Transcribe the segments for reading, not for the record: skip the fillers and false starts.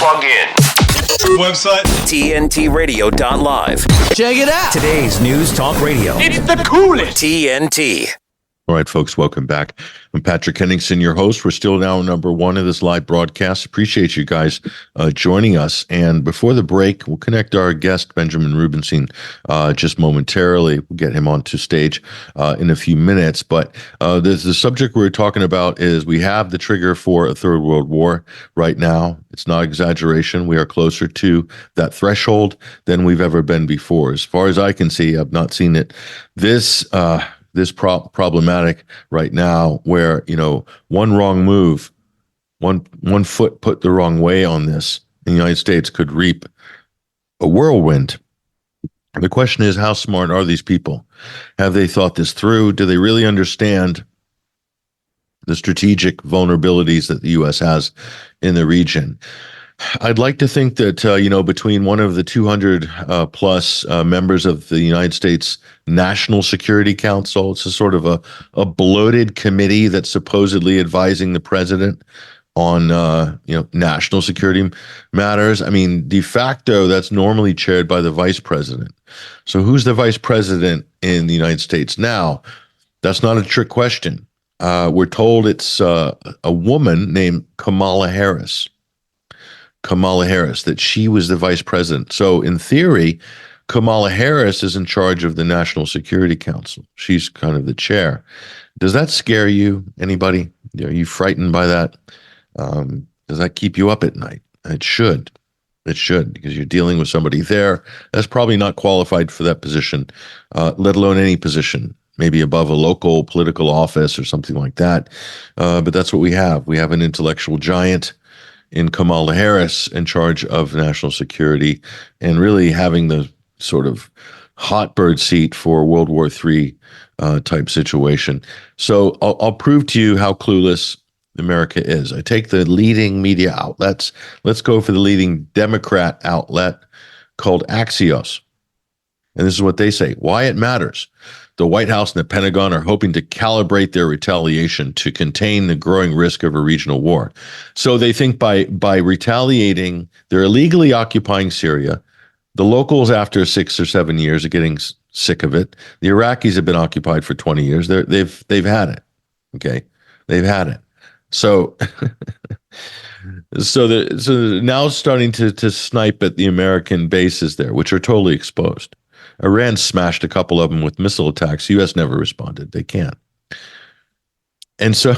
Plug in. Website TNTRadio.live. Check it out. Today's News Talk Radio. It's the coolest. TNT. All right, folks, welcome back. I'm Patrick Henningsen, your host. We're still now number one of this live broadcast. Appreciate you guys joining us. And before the break, we'll connect our guest, Benjamin Rubinstein, just momentarily. We'll get him onto stage in a few minutes. But the subject we're talking about is we have the trigger for a third world war right now. It's not exaggeration. We are closer to that threshold than we've ever been before. As far as I can see, I've not seen it this problematic right now, where, you know, one wrong move, one foot put the wrong way on this in the United States could reap a whirlwind. The question is, how smart are these people? Have they thought this through? Do they really understand the strategic vulnerabilities that the U.S. has in the region? I'd like to think that, between one of the 200 plus members of the United States National Security Council, it's a sort of a bloated committee that's supposedly advising the president on, national security matters. I mean, de facto, that's normally chaired by the vice president. So who's the vice president in the United States now? That's not a trick question. We're told it's a woman named Kamala Harris, that she was the vice president. So in theory, Kamala Harris is in charge of the National Security Council. She's kind of the chair. Does that scare you? Anybody? Are you frightened by that? Does that keep you up at night? It should. It should, because you're dealing with somebody there that's probably not qualified for that position, let alone any position, maybe above a local political office or something like that. But that's what we have. We have an intellectual giant in Kamala Harris in charge of national security and really having the sort of hot bird seat for World War III type situation. So I'll prove to you how clueless America is. I take the leading media outlets. Let's go for the leading Democrat outlet called Axios. And this is what they say: why it matters. The White House and the Pentagon are hoping to calibrate their retaliation to contain the growing risk of a regional war. So they think by retaliating, they're illegally occupying Syria. The locals, after 6 or 7 years, are getting sick of it. The Iraqis have been occupied for 20 years. They've had it. Okay, they've had it. So so now starting to snipe at the American bases there, which are totally exposed. Iran smashed a couple of them with missile attacks. The U.S. never responded. They can't. And so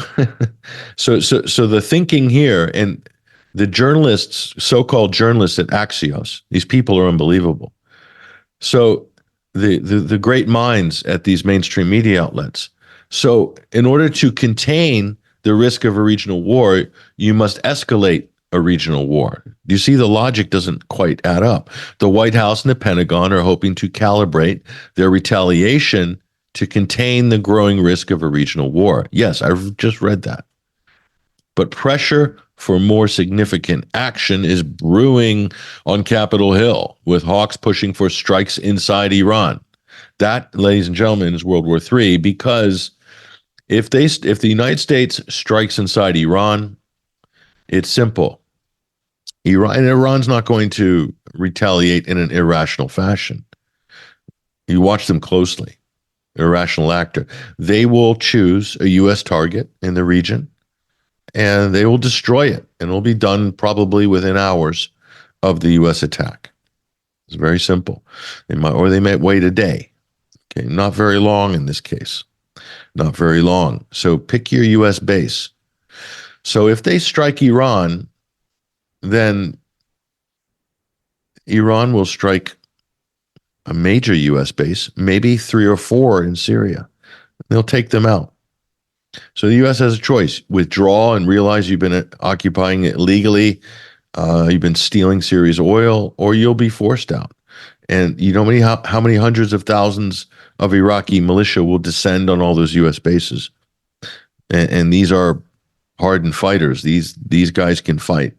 the thinking here, and the journalists, so-called journalists at Axios, these people are unbelievable. So the great minds at these mainstream media outlets. So in order to contain the risk of a regional war, you must escalate a regional war. You see, the logic doesn't quite add up. The White House and the Pentagon are hoping to calibrate their retaliation to contain the growing risk of a regional war. Yes, I've just read that. But pressure for more significant action is brewing on Capitol Hill, with hawks pushing for strikes inside Iran. That, ladies and gentlemen, is World War III, because if the United States strikes inside Iran, it's simple. Iran's not going to retaliate in an irrational fashion. You watch them closely. Irrational actor. They will choose a U.S. target in the region, and they will destroy it, and it'll be done probably within hours of the U.S. attack. It's very simple. They might wait a day. Okay, not very long in this case. Not very long. So pick your U.S. base. So if they strike Iran, then Iran will strike a major U.S. base, maybe 3 or 4 in Syria. They'll take them out. So the U.S. has a choice: withdraw and realize you've been occupying it illegally, you've been stealing Syria's oil, or you'll be forced out. And you know how many hundreds of thousands of Iraqi militia will descend on all those U.S. bases? And these are hardened fighters. These guys can fight,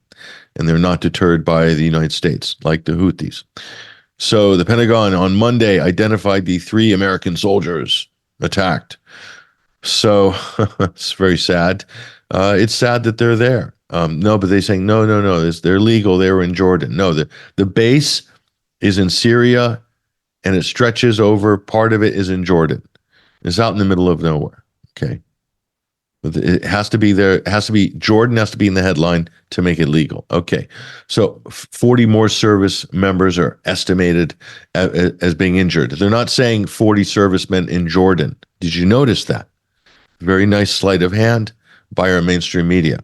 and they're not deterred by the United States like the Houthis. So the Pentagon on Monday identified the 3 American soldiers attacked. So it's very sad. It's sad that they're there. No, but they're saying, no, they're legal. They were in Jordan. No, the base is in Syria, and it stretches over. Part of it is in Jordan. It's out in the middle of nowhere. Okay. It has to be there. It has to be, Jordan has to be in the headline to make it legal. Okay. So 40 more service members are estimated as being injured. They're not saying 40 servicemen in Jordan. Did you notice that? Very nice sleight of hand by our mainstream media.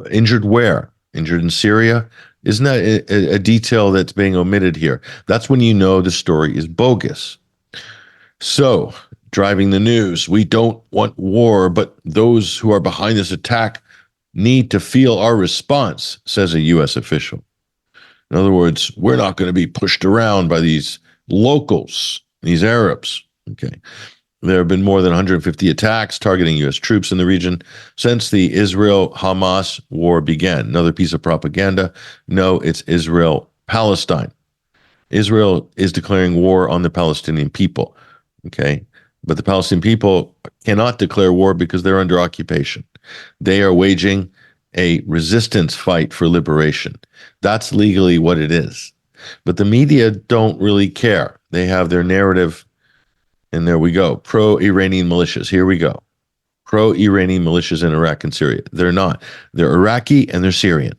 Injured where? Injured in Syria? Isn't that a detail that's being omitted here? That's when you know the story is bogus. So, driving the news, we don't want war, but those who are behind this attack need to feel our response, says a U.S. official. In other words, we're not going to be pushed around by these locals, these Arabs. Okay. There have been more than 150 attacks targeting U.S. troops in the region since the Israel-Hamas war began. Another piece of propaganda. No, it's Israel-Palestine. Israel is declaring war on the Palestinian people. Okay. But the Palestinian people cannot declare war because they're under occupation. They are waging a resistance fight for liberation. That's legally what it is. But the media don't really care. They have their narrative, and there we go. Pro-Iranian militias. Here we go. Pro-Iranian militias in Iraq and Syria. They're not. They're Iraqi and they're Syrian.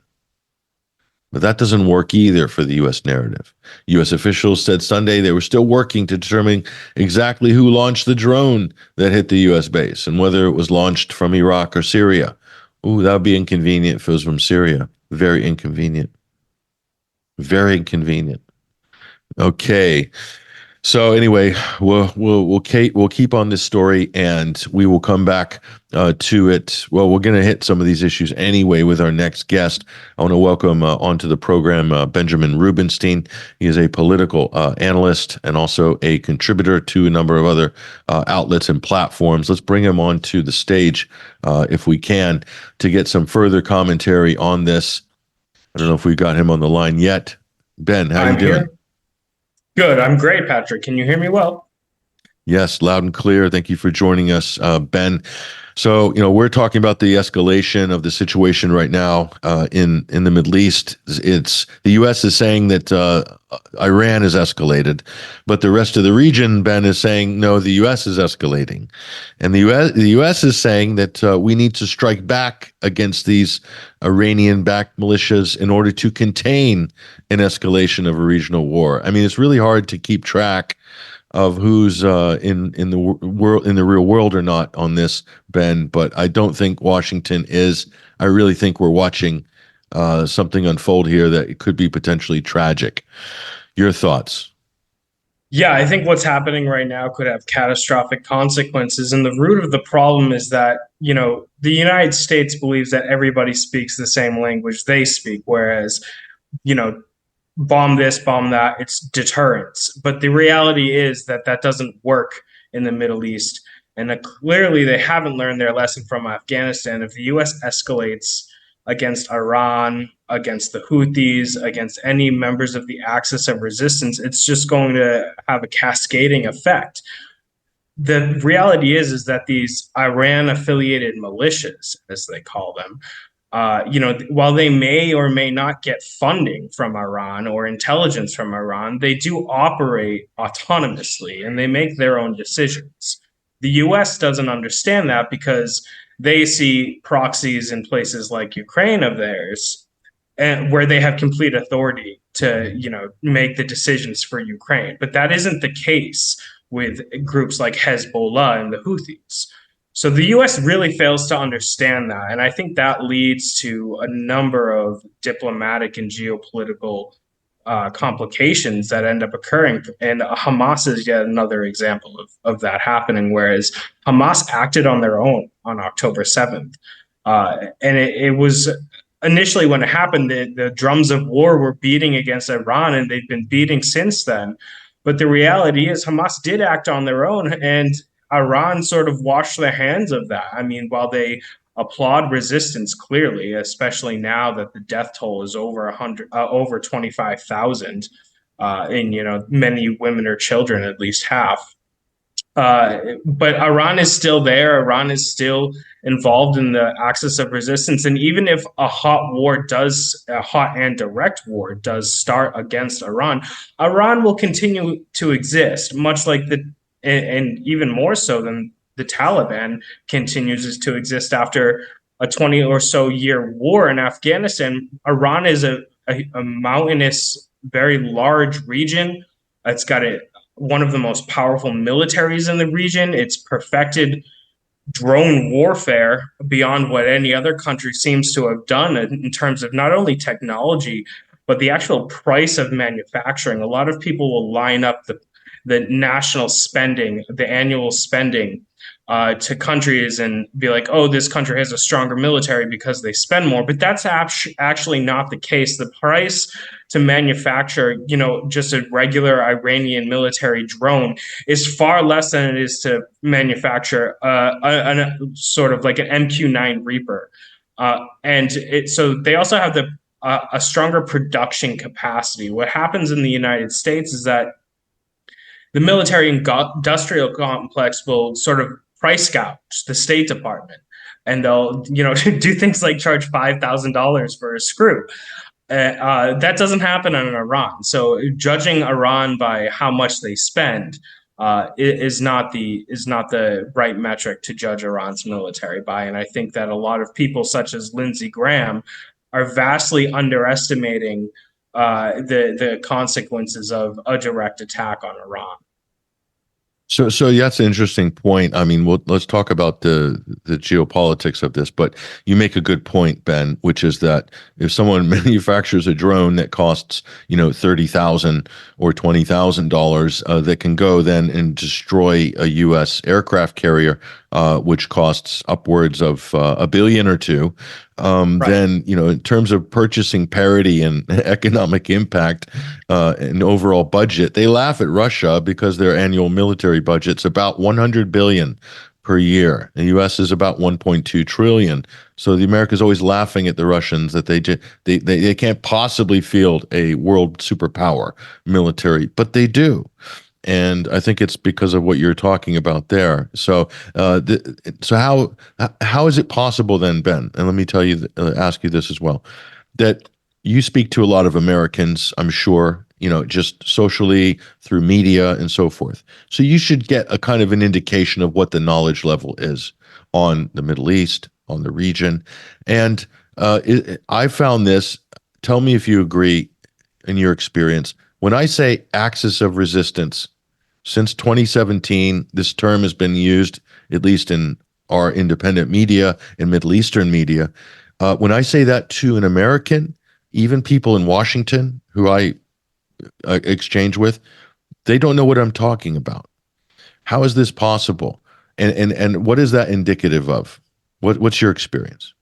But that doesn't work either for the U.S. narrative. U.S. officials said Sunday they were still working to determine exactly who launched the drone that hit the U.S. base and whether it was launched from Iraq or Syria. Ooh, that would be inconvenient if it was from Syria. Very inconvenient. Very inconvenient. Okay. So anyway, we'll keep on this story, and we will come back to it. Well, we're going to hit some of these issues anyway with our next guest. I want to welcome onto the program Benjamin Rubinstein. He is a political analyst and also a contributor to a number of other outlets and platforms. Let's bring him onto the stage if we can to get some further commentary on this. I don't know if we got him on the line yet. Ben, how are you doing? Here. Good. I'm great, Patrick. Can you hear me well? Yes, loud and clear. Thank you for joining us, Ben. So, we're talking about the escalation of the situation right now in the Middle East. It's the U.S. is saying that Iran has escalated, but the rest of the region, Ben, is saying no, the U.S. is escalating, and the U.S. is saying that we need to strike back against these Iranian-backed militias in order to contain an escalation of a regional war. I mean, it's really hard to keep track of who's in the world, in the real world or not on this, Ben, but I don't think Washington is. I really think we're watching something unfold here that could be potentially tragic. Your thoughts? Yeah, I think what's happening right now could have catastrophic consequences. And the root of the problem is that, the United States believes that everybody speaks the same language they speak, whereas, bomb this, bomb that, it's deterrence. But the reality is that doesn't work in the Middle East. And clearly they haven't learned their lesson from Afghanistan. If the U.S. escalates against Iran, against the Houthis, against any members of the Axis of Resistance, it's just going to have a cascading effect. The reality is that these Iran-affiliated militias, as they call them, while they may or may not get funding from Iran or intelligence from Iran, they do operate autonomously and they make their own decisions. The U.S. doesn't understand that because they see proxies in places like Ukraine of theirs, and where they have complete authority to, make the decisions for Ukraine. But that isn't the case with groups like Hezbollah and the Houthis. So the U.S. really fails to understand that. And I think that leads to a number of diplomatic and geopolitical complications that end up occurring. And Hamas is yet another example of that happening, whereas Hamas acted on their own on October 7th. And it was initially when it happened, the drums of war were beating against Iran, and they've been beating since then. But the reality is Hamas did act on their own, and Iran sort of washed their hands of that. I mean, while they applaud resistance clearly, especially now that the death toll is over 25,000, and many women or children, at least half. But Iran is still there. Iran is still involved in the axis of resistance. And even if a hot and direct war does start against Iran, Iran will continue to exist, much like and even more so than the Taliban continues to exist after a 20 or so year war in Afghanistan. Iran is a mountainous, very large region. It's got one of the most powerful militaries in the region. It's perfected drone warfare beyond what any other country seems to have done in terms of not only technology, but the actual price of manufacturing. A lot of people will line up the national spending, the annual spending to countries and be like, oh, this country has a stronger military because they spend more. But that's actually not the case. The price to manufacture, just a regular Iranian military drone is far less than it is to manufacture a sort of like an MQ-9 Reaper. So they also have a stronger production capacity. What happens in the United States is that the military industrial complex will sort of price gouge the State Department, and they'll, do things like charge $5,000 for a screw. That doesn't happen in Iran. So judging Iran by how much they spend is not the right metric to judge Iran's military by. And I think that a lot of people, such as Lindsey Graham, are vastly underestimating the consequences of a direct attack on Iran. So that's an interesting point. I mean, let's talk about the geopolitics of this, but you make a good point, Ben, which is that if someone manufactures a drone that costs, $30,000 or $20,000, that can go then and destroy a U.S. aircraft carrier, which costs upwards of $1 billion or $2 billion. Right. Then, in terms of purchasing parity and economic impact and overall budget, they laugh at Russia because their annual military budget's about $100 billion per year. The U.S. is about $1.2 trillion. So the America's always laughing at the Russians that they can't possibly field a world superpower military, but they do. And I think it's because of what you're talking about there. So, so how is it possible then, Ben? And let me tell you, ask you this as well, that you speak to a lot of Americans, I'm sure, just socially through media and so forth. So you should get a kind of an indication of what the knowledge level is on the Middle East, on the region. And I found this. Tell me if you agree in your experience. When I say axis of resistance, since 2017, this term has been used, at least in our independent media and Middle Eastern media. When I say that to an American, even people in Washington who I exchange with, they don't know what I'm talking about. How is this possible? And what is that indicative of? What's your experience?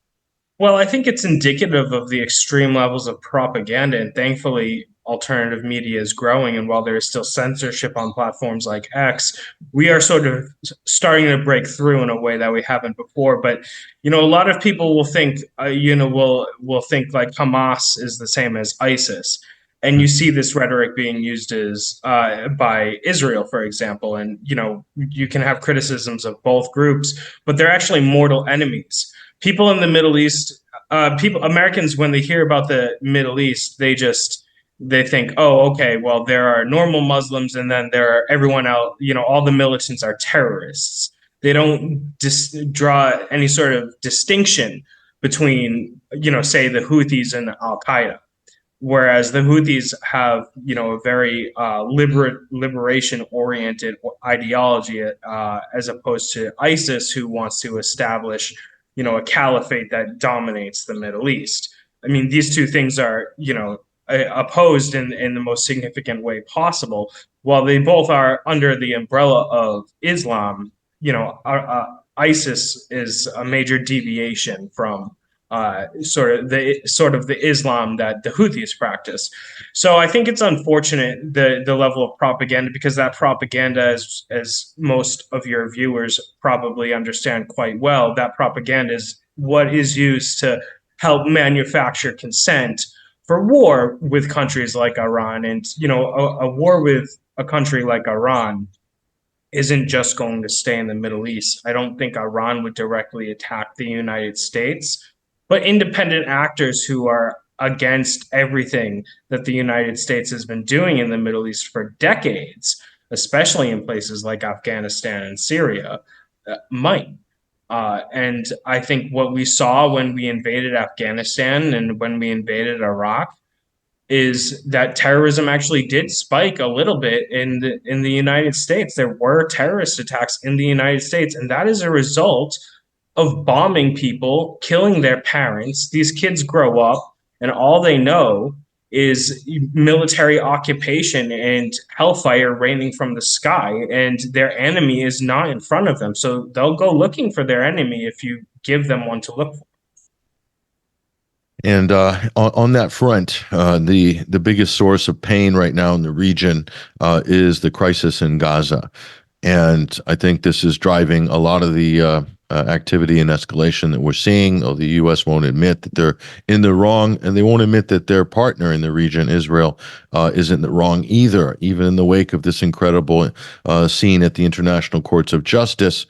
Well, I think it's indicative of the extreme levels of propaganda, and thankfully, alternative media is growing. And while there is still censorship on platforms like X, we are sort of starting to break through in a way that we haven't before. But a lot of people will think, will think like Hamas is the same as ISIS. And you see this rhetoric being used by Israel, for example. And, you can have criticisms of both groups, but they're actually mortal enemies. People in the Middle East, Americans, when they hear about the Middle East, they think, oh, okay, well, there are normal Muslims and then there are everyone else, all the militants are terrorists. They don't draw any sort of distinction between, say, the Houthis and Al-Qaeda. Whereas the Houthis have, a very liberation-oriented ideology, as opposed to ISIS, who wants to establish, a caliphate that dominates the Middle East. I mean, these two things are, opposed in the most significant way possible. While they both are under the umbrella of Islam, ISIS is a major deviation from sort of the Islam that the Houthis practice. So I think it's unfortunate the level of propaganda, because that propaganda, as most of your viewers probably understand quite well, that propaganda is what is used to help manufacture consent for war with countries like Iran. And a war with a country like Iran isn't just going to stay in the Middle East. I don't think Iran would directly attack the United States, but independent actors who are against everything that the United States has been doing in the Middle East for decades, especially in places like Afghanistan and Syria, might. And I think what we saw when we invaded Afghanistan and when we invaded Iraq is that terrorism actually did spike a little bit in the United States. There were terrorist attacks in the United States, and that is a result of bombing people, killing their parents. These kids grow up, and all they know is military occupation and hellfire raining from the sky, and their enemy is not in front of them. So they'll go looking for their enemy if you give them one to look for. And on that front, the biggest source of pain right now in the region is the crisis in Gaza. And I think this is driving a lot of the activity and escalation that we're seeing. Though the U.S. won't admit that they're in the wrong, and they won't admit that their partner in the region, Israel, isn't wrong either. Even in the wake of this incredible scene at the International Courts of Justice,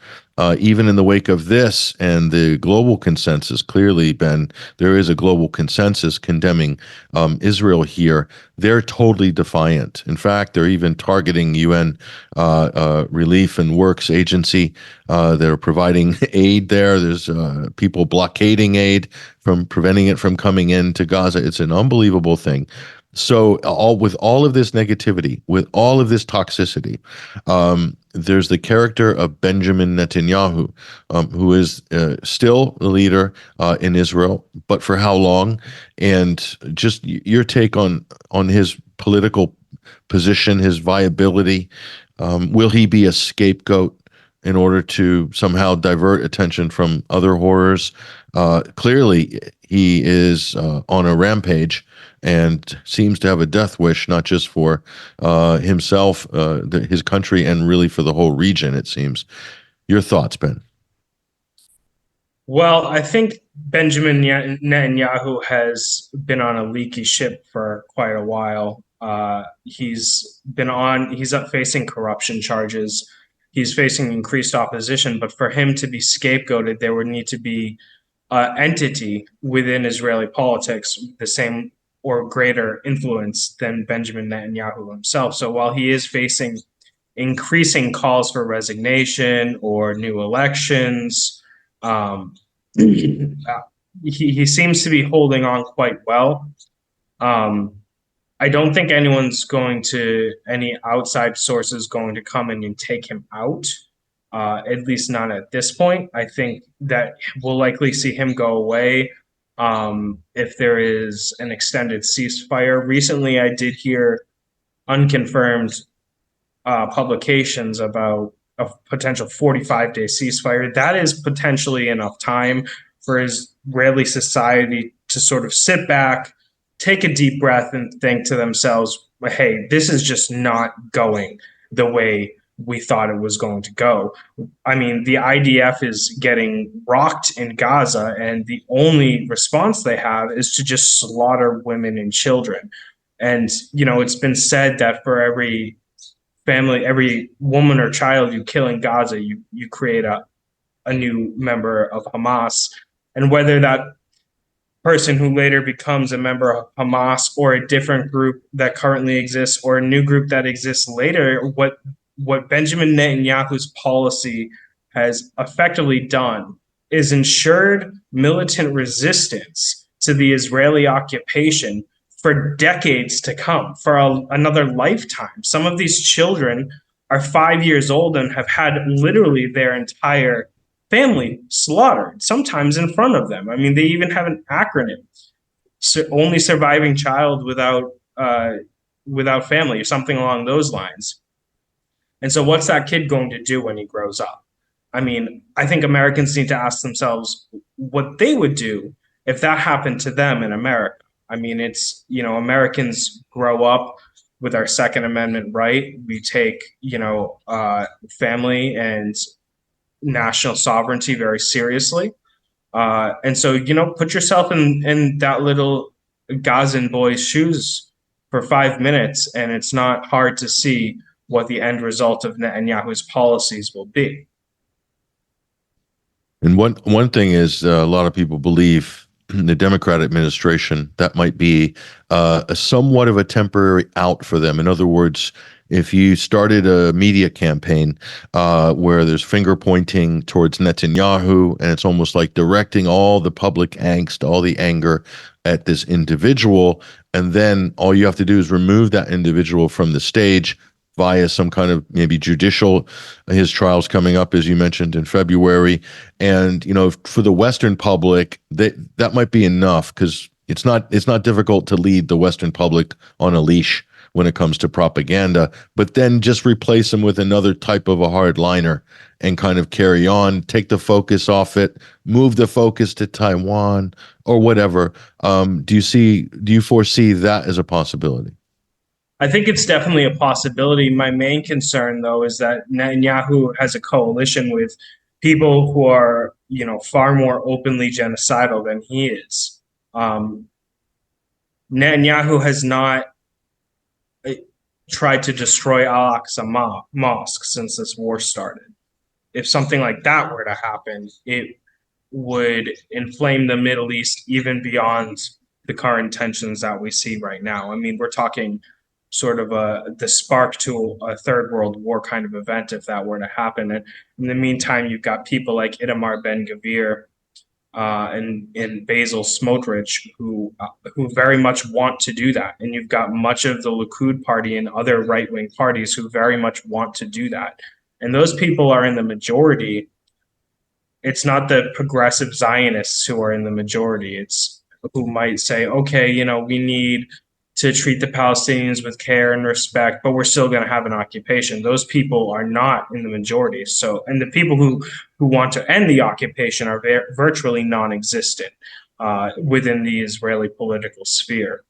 even in the wake of this and the global consensus, clearly, Ben, there is a global consensus condemning Israel here. They're totally defiant. In fact, they're even targeting UN Relief and Works Agency. They're providing aid there. There's people blockading aid from preventing it from coming into Gaza. It's an unbelievable thing. So with all of this negativity, with all of this toxicity, there's the character of Benjamin Netanyahu, who is still the leader in Israel, but for how long? And just your take on his political position, his viability. Will he be a scapegoat in order to somehow divert attention from other horrors? Clearly, he is on a rampage and seems to have a death wish, not just for himself, his country, and really for the whole region, it seems. Your thoughts, Ben? Well, I think Benjamin Netanyahu has been on a leaky ship for quite a while. He's up facing corruption charges. He's facing increased opposition, but for him to be scapegoated, there would need to be an entity within Israeli politics the same or greater influence than Benjamin Netanyahu himself. So while he is facing increasing calls for resignation or new elections, he seems to be holding on quite well. I don't think any outside sources going to come in and take him out, at least not at this point. I think that we'll likely see him go away if there is an extended ceasefire. Recently, I did hear unconfirmed publications about a potential 45-day ceasefire. That is potentially enough time for Israeli society to sort of sit back, take a deep breath, and think to themselves, hey, this is just not going the way we thought it was going to go. I mean, the IDF is getting rocked in Gaza, and the only response they have is to just slaughter women and children. And, it's been said that for every family, every woman or child you kill in Gaza, you create a new member of Hamas. And whether that person who later becomes a member of Hamas or a different group that currently exists or a new group that exists later, what Benjamin Netanyahu's policy has effectively done is ensured militant resistance to the Israeli occupation for decades to come, for another lifetime. Some of these children are 5 years old and have had literally their entire family slaughtered, sometimes in front of them. I mean, they even have an acronym, only surviving child without family, or something along those lines. And so what's that kid going to do when he grows up? I mean, I think Americans need to ask themselves what they would do if that happened to them in America. I mean, it's, Americans grow up with our Second Amendment right. We take, family and national sovereignty very seriously. And so, put yourself in that little Gazan boy's shoes for 5 minutes, and it's not hard to see what the end result of Netanyahu's policies will be. And one thing is a lot of people believe the Democrat administration, that might be a somewhat of a temporary out for them. In other words, if you started a media campaign where there's finger pointing towards Netanyahu, and it's almost like directing all the public angst, all the anger at this individual, and then all you have to do is remove that individual from the stage via some kind of maybe judicial, his trial's coming up, as you mentioned, in February. And, for the Western public, that might be enough, because it's not difficult to lead the Western public on a leash when it comes to propaganda, but then just replace them with another type of a hardliner and kind of carry on, take the focus off it, move the focus to Taiwan or whatever. Do you foresee that as a possibility? I think it's definitely a possibility. My main concern, though, is that Netanyahu has a coalition with people who are, far more openly genocidal than he is. Netanyahu has not tried to destroy Al-Aqsa Mosque since this war started. If something like that were to happen, it would inflame the Middle East even beyond the current tensions that we see right now. I mean, we're talking sort of the spark to a third world war kind of event if that were to happen. And in the meantime, you've got people like Itamar Ben-Gvir and Basil Smotrich who very much want to do that. And you've got much of the Likud party and other right-wing parties who very much want to do that. And those people are in the majority. It's not the progressive Zionists who are in the majority. It's who might say, okay, we need to treat the Palestinians with care and respect, but we're still going to have an occupation. Those people are not in the majority. So, and the people who want to end the occupation are virtually non-existent within the Israeli political sphere.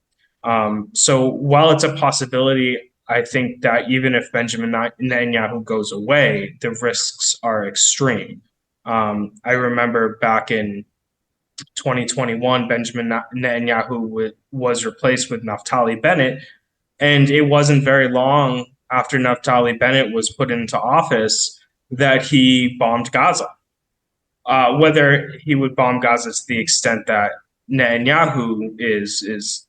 So while it's a possibility, I think that even if Benjamin Netanyahu goes away, the risks are extreme. I remember back in 2021, Benjamin Netanyahu was replaced with Naftali Bennett, and it wasn't very long after Naftali Bennett was put into office that he bombed Gaza. Whether he would bomb Gaza to the extent that Netanyahu is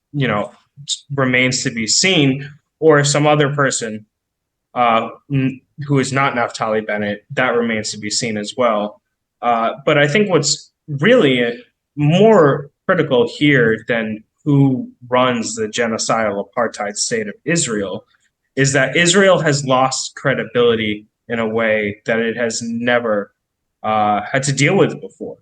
remains to be seen, or some other person who is not Naftali Bennett, that remains to be seen as well. But I think what's really more critical here than who runs the genocidal apartheid state of Israel is that Israel has lost credibility in a way that it has never had to deal with before.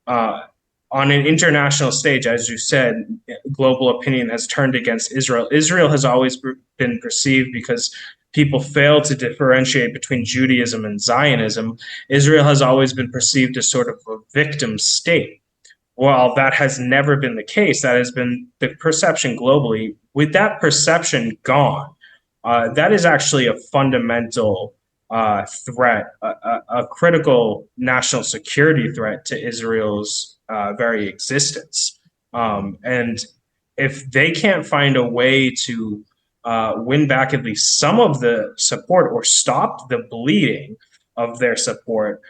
On an international stage, as you said, global opinion has turned against Israel. Israel has always been perceived, because people fail to differentiate between Judaism and Zionism, Israel has always been perceived as sort of a victim state. While that has never been the case, that has been the perception globally. With that perception gone, that is actually a fundamental threat, a critical national security threat to Israel's very existence. And if they can't find a way to win back at least some of the support or stop the bleeding of their support,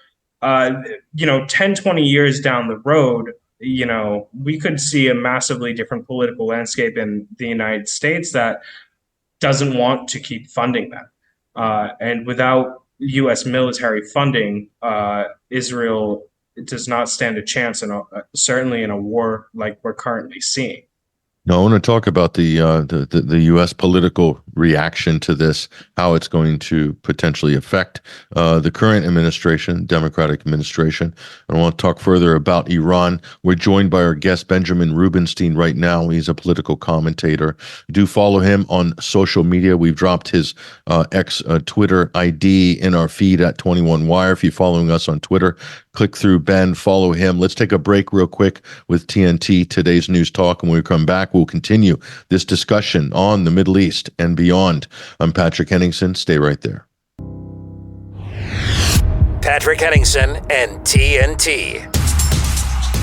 10, 20 years down the road, we could see a massively different political landscape in the United States that doesn't want to keep funding that. And without U.S. military funding, Israel does not stand a chance, certainly in a war like we're currently seeing. Now, I want to talk about the U.S. political reaction to this, how it's going to potentially affect the current administration, Democratic administration. I want to talk further about Iran. We're joined by our guest, Benjamin Rubinstein, right now. He's a political commentator. Do follow him on social media. We've dropped his Twitter ID in our feed at 21Wire. If you're following us on Twitter, click through Ben, follow him. Let's take a break real quick with TNT, Today's News Talk. And when we come back, we'll continue this discussion on the Middle East and beyond. I'm Patrick Henningsen. Stay right there. Patrick Henningsen and TNT.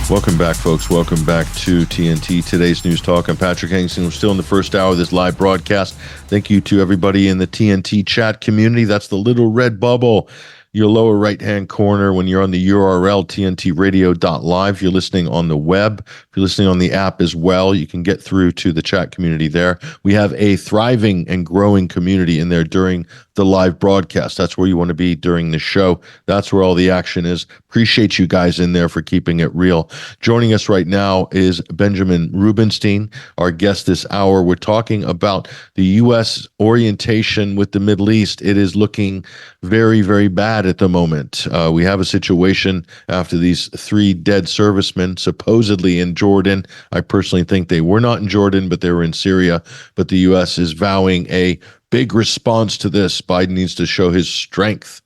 Welcome back, folks. Welcome back to TNT, Today's News Talk. I'm Patrick Henningsen. We're still in the first hour of this live broadcast. Thank you to everybody in the TNT chat community. That's the little red bubble, your lower right-hand corner when you're on the URL, tntradio.live. You're listening on the web. If you're listening on the app as well, you can get through to the chat community there. We have a thriving and growing community in there during the live broadcast. That's where you want to be during the show. That's where all the action is. Appreciate you guys in there for keeping it real. Joining us right now is Benjamin Rubinstein, our guest this hour. We're talking about the U.S. orientation with the Middle East. It is looking very, very bad at the moment. We have a situation after these 3 dead servicemen supposedly in Jordan. I personally think they were not in Jordan, but they were in Syria. But the U.S. is vowing a big response to this. Biden needs to show his strength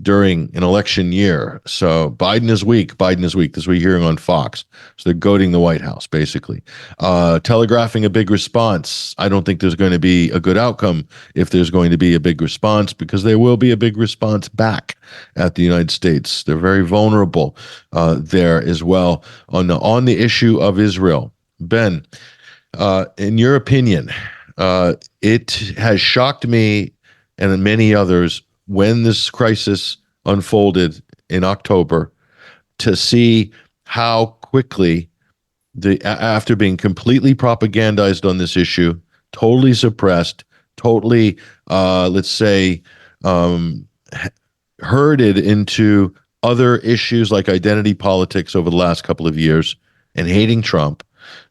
during an election year. So Biden is weak. Biden is weak. This is what we're hearing on Fox. So they're goading the White House, basically. Telegraphing a big response. I don't think there's going to be a good outcome if there's going to be a big response, because there will be a big response back at the United States. They're very vulnerable there as well. On the issue of Israel, Ben, in your opinion, it has shocked me and many others when this crisis unfolded in October to see how quickly, after being completely propagandized on this issue, totally suppressed, totally, herded into other issues like identity politics over the last couple of years and hating Trump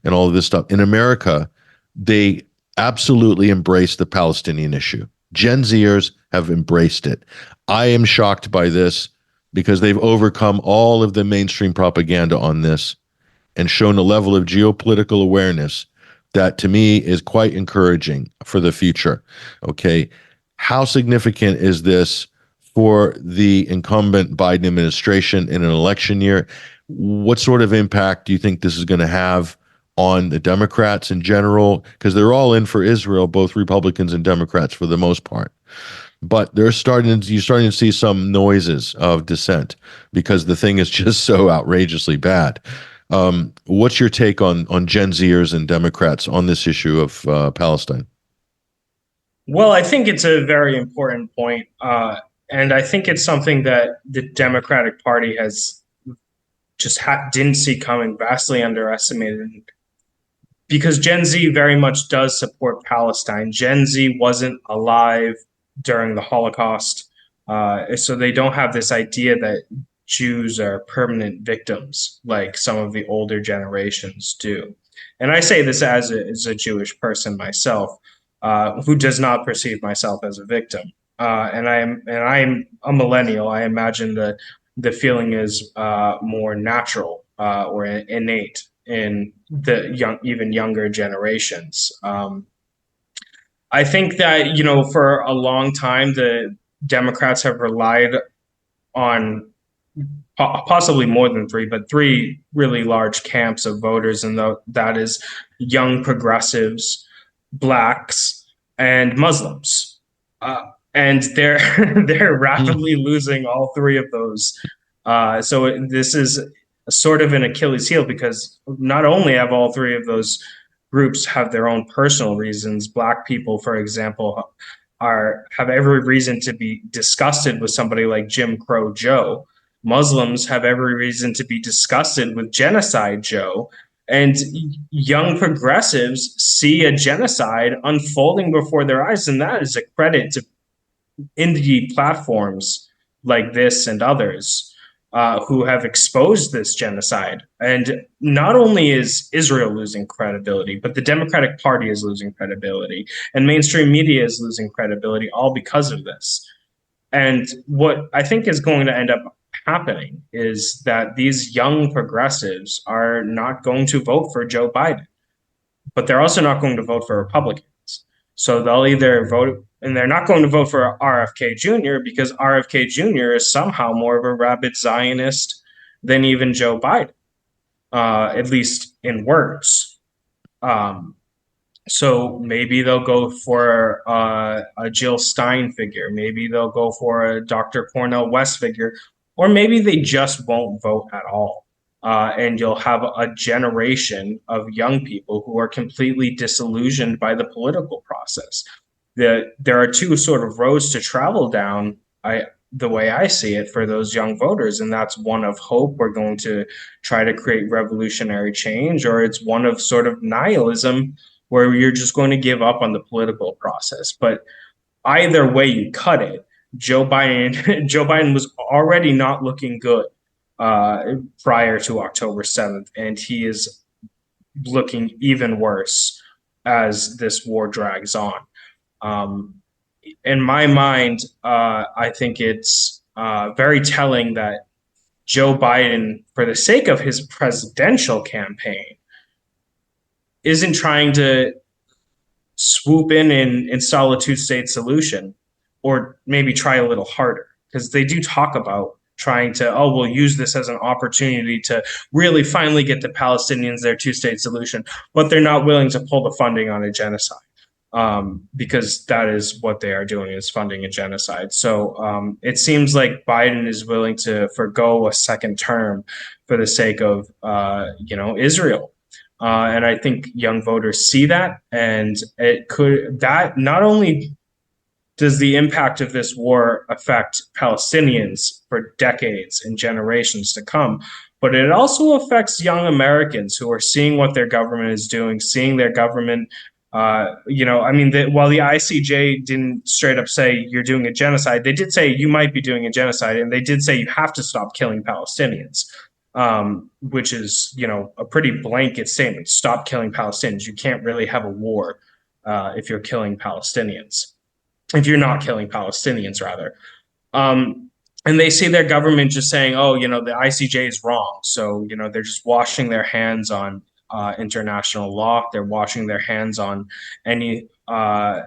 and all of this stuff. In America, they absolutely embraced the Palestinian issue. Gen Zers have embraced it. I am shocked by this because they've overcome all of the mainstream propaganda on this and shown a level of geopolitical awareness that to me is quite encouraging for the future. Okay. How significant is this for the incumbent Biden administration in an election year? What sort of impact do you think this is going to have on the Democrats in general? Because they're all in for Israel, both Republicans and Democrats for the most part. But you're starting to see some noises of dissent because the thing is just so outrageously bad. What's your take on Gen Zers and Democrats on this issue of Palestine? Well, I think it's a very important point. And I think it's something that the Democratic Party has just didn't see coming, vastly underestimated. Because Gen Z very much does support Palestine. Gen Z wasn't alive during the Holocaust, so they don't have this idea that Jews are permanent victims like some of the older generations do. And I say this as a Jewish person myself, who does not perceive myself as a victim. And I'm a millennial. I imagine that the feeling is more natural or innate in the even younger generations. I think that, for a long time, the Democrats have relied on possibly more than 3, but 3 really large camps of voters. And that is young progressives, blacks, and Muslims. And they're rapidly losing all 3 of those. So this is sort of an Achilles heel, because not only have all 3 of those groups have their own personal reasons. Black people, for example, have every reason to be disgusted with somebody like Jim Crow Joe. Muslims have every reason to be disgusted with Genocide Joe. And young progressives see a genocide unfolding before their eyes. And that is a credit to indie platforms like this and others who have exposed this genocide. And not only is Israel losing credibility, but the Democratic Party is losing credibility, and mainstream media is losing credibility, all because of this. And what I think is going to end up happening is that these young progressives are not going to vote for Joe Biden, but they're also not going to vote for Republicans. So they'll either vote, and they're not going to vote for RFK Jr. because RFK Jr. is somehow more of a rabid Zionist than even Joe Biden, at least in words. So maybe they'll go for a Jill Stein figure. Maybe they'll go for a Dr. Cornel West figure, or maybe they just won't vote at all. and you'll have a generation of young people who are completely disillusioned by the political process. There are two sort of roads to travel down, the way I see it, for those young voters, and that's one of hope. We're going to try to create revolutionary change, or it's one of sort of nihilism, where you're just going to give up on the political process. But either way you cut it, Joe Biden was already not looking good prior to October 7th, and he is looking even worse as this war drags on. In my mind, I think it's very telling that Joe Biden, for the sake of his presidential campaign, isn't trying to swoop in and install a two-state solution, or maybe try a little harder, because they do talk about trying to, we'll use this as an opportunity to really finally get the Palestinians their two-state solution, but they're not willing to pull the funding on a genocide, because that is what they are doing, is funding a genocide. So it seems like Biden is willing to forgo a second term for the sake of, Israel. And I think young voters see that, and that not only does the impact of this war affect Palestinians for decades and generations to come, but it also affects young Americans who are seeing what their government is doing, seeing their government, while the ICJ didn't straight up say you're doing a genocide, they did say you might be doing a genocide, and they did say you have to stop killing Palestinians. Which is, a pretty blanket statement. Stop killing Palestinians. You can't really have a war if you're killing Palestinians. If you're not killing Palestinians, rather. And they see their government just saying, the ICJ is wrong. So, they're just washing their hands on international law. They're washing their hands on any, veneer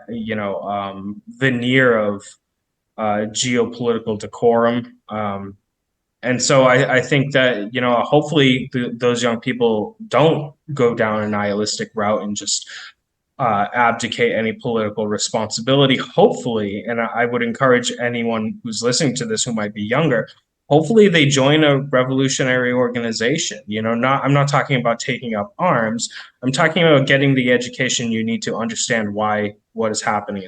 of geopolitical decorum. And so I think that, hopefully those young people don't go down a nihilistic route and just abdicate any political responsibility. Hopefully, and I would encourage anyone who's listening to this who might be younger, hopefully they join a revolutionary organization. I'm not talking about taking up arms. I'm talking about getting the education you need to understand why what is happening.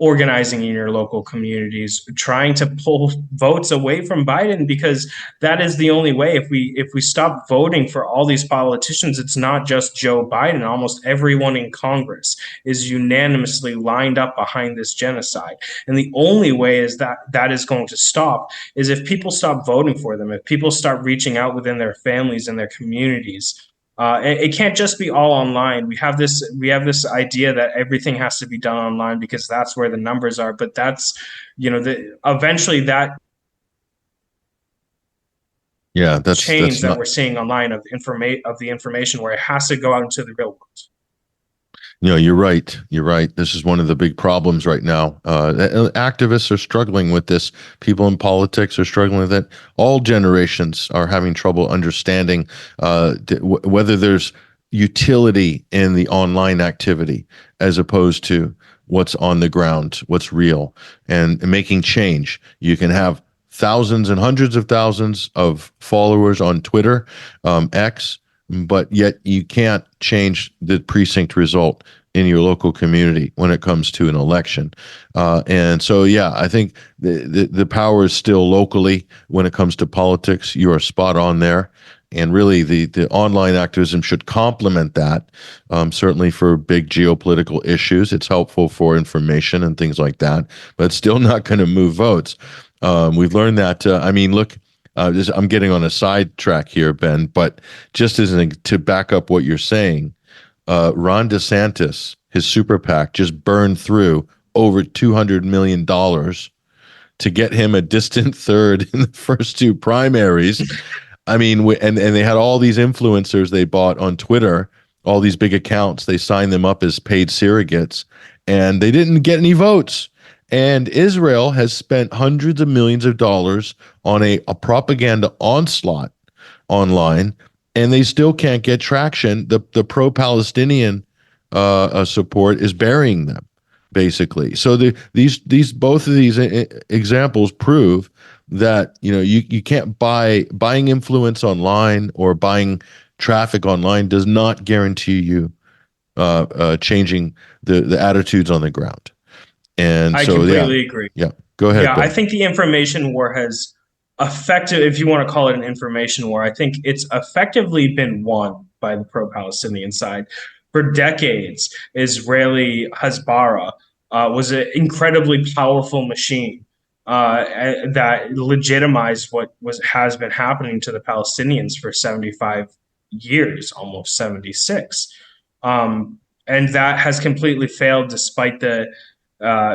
Organizing in your local communities, trying to pull votes away from Biden, because that is the only way. If we stop voting for all these politicians, it's not just Joe Biden. Almost everyone in Congress is unanimously lined up behind this genocide. And the only way is that is going to stop is if people stop voting for them, if people start reaching out within their families and their communities. It can't just be all online. We have this idea that everything has to be done online because that's where the numbers are. But that's, eventually that change that we're seeing online of the information where it has to go out into the real world. You're right. You're right. This is one of the big problems right now. Activists are struggling with this. People in politics are struggling with it. All generations are having trouble understanding whether there's utility in the online activity as opposed to what's on the ground, what's real, and making change. You can have thousands and hundreds of thousands of followers on Twitter, X, but yet you can't change the precinct result in your local community when it comes to an election. And so, I think the power is still locally when it comes to politics. You are spot on there. And really, the online activism should complement that, certainly for big geopolitical issues. It's helpful for information and things like that, but it's still not going to move votes. We've learned that. Look, I'm getting on a sidetrack here, Ben, but just to back up what you're saying, Ron DeSantis, his super PAC, just burned through over $200 million to get him a distant third in the first two primaries. And they had all these influencers they bought on Twitter, all these big accounts. They signed them up as paid surrogates, and they didn't get any votes. And Israel has spent hundreds of millions of dollars on a propaganda onslaught online, and they still can't get traction. The pro-Palestinian support is burying them, basically. So both of these examples prove that, you can't buying influence online or buying traffic online does not guarantee you changing the attitudes on the ground. And I so, completely agree. Yeah, go ahead. Yeah, Ben. I think the information war has effective, if you want to call it an information war, I think it's effectively been won by the pro-Palestinian side. For decades, Israeli Hezbollah was an incredibly powerful machine that legitimized what has been happening to the Palestinians for 75 years, almost 76. And that has completely failed despite the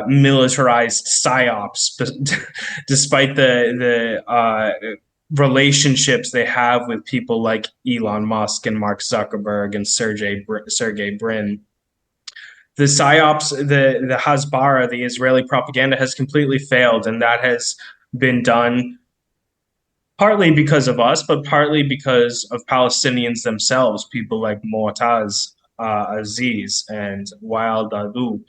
militarized psyops, despite the relationships they have with people like Elon Musk and Mark Zuckerberg and Sergey Brin. The psyops, the Hasbara, the Israeli propaganda has completely failed, and that has been done partly because of us, but partly because of Palestinians themselves, people like Mu'taz Aziz and Wael Dahdouh.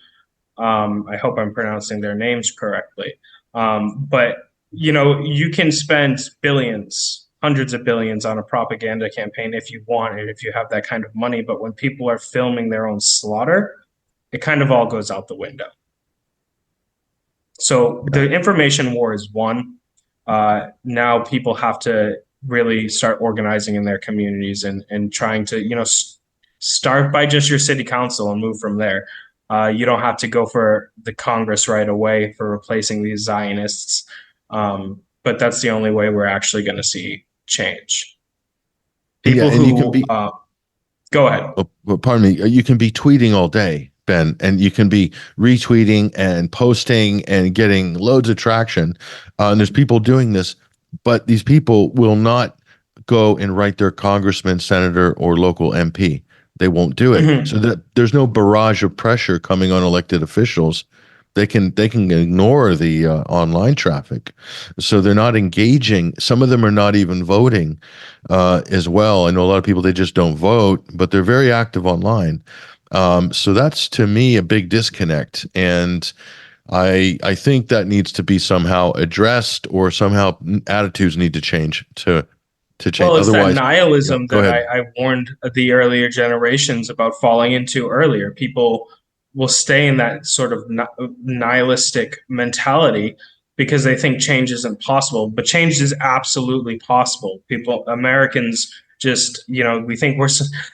I hope I'm pronouncing their names correctly. But, you can spend billions, hundreds of billions on a propaganda campaign if you want it, if you have that kind of money. But when people are filming their own slaughter, it kind of all goes out the window. So the information war is won. Now people have to really start organizing in their communities and trying to, start by just your city council and move from there. You don't have to go for the Congress right away for replacing these Zionists. But that's the only way we're actually going to see change. People go ahead. Well, pardon me. You can be tweeting all day, Ben, and you can be retweeting and posting and getting loads of traction. And there's people doing this, but these people will not go and write their congressman, senator, or local MP. They won't do it. Mm-hmm. So that there's no barrage of pressure coming on elected officials. They can ignore the online traffic. So they're not engaging. Some of them are not even voting as well. I know a lot of people, they just don't vote, but they're very active online. So that's, to me, a big disconnect. And I think that needs to be somehow addressed, or somehow attitudes need to change to change. Well, it's otherwise, that nihilism that I warned the earlier generations about falling into earlier. People will stay in that sort of nihilistic mentality because they think change isn't possible. But change is absolutely possible. Americans just, we think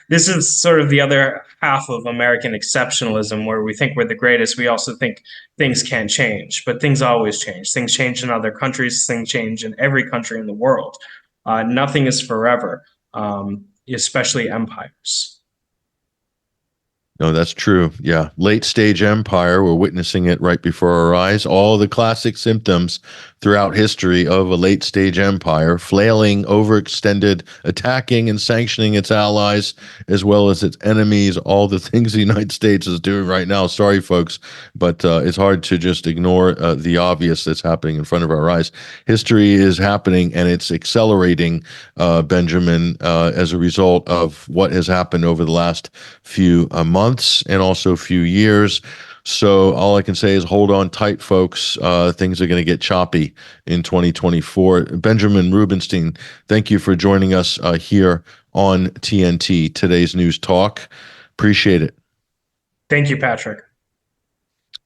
this is sort of the other half of American exceptionalism, where we think we're the greatest. We also think things can't change, but things always change. Things change in other countries. Things change in every country in the world. Nothing is forever, especially empires. No, that's true. Yeah. Late stage empire. We're witnessing it right before our eyes. All the classic symptoms throughout history of a late stage empire: flailing, overextended, attacking and sanctioning its allies as well as its enemies. All the things the United States is doing right now. Sorry, folks, but it's hard to just ignore the obvious that's happening in front of our eyes. History is happening, and it's accelerating, Benjamin, as a result of what has happened over the last few months and also a few years. So all I can say is hold on tight, folks. Things are going to get choppy in 2024. Benjamin Rubinstein, thank you for joining us here on TNT, Today's News Talk. Appreciate it. Thank you, Patrick.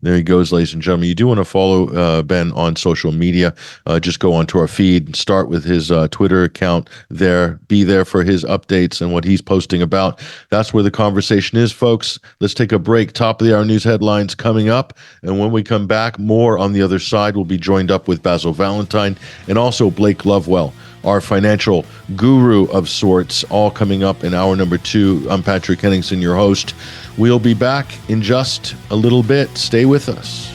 There he goes, ladies and gentlemen. You do want to follow Ben on social media. Just go onto our feed, start with his Twitter account there. Be there for his updates and what he's posting about. That's where the conversation is, folks. Let's take a break. Top of the hour news headlines coming up. And when we come back, more on the other side. We'll be joined up with Basil Valentine and also Blake Lovewell, our financial guru of sorts, all coming up in hour number 2. I'm Patrick Henningsen, your host. We'll be back in just a little bit. Stay with us.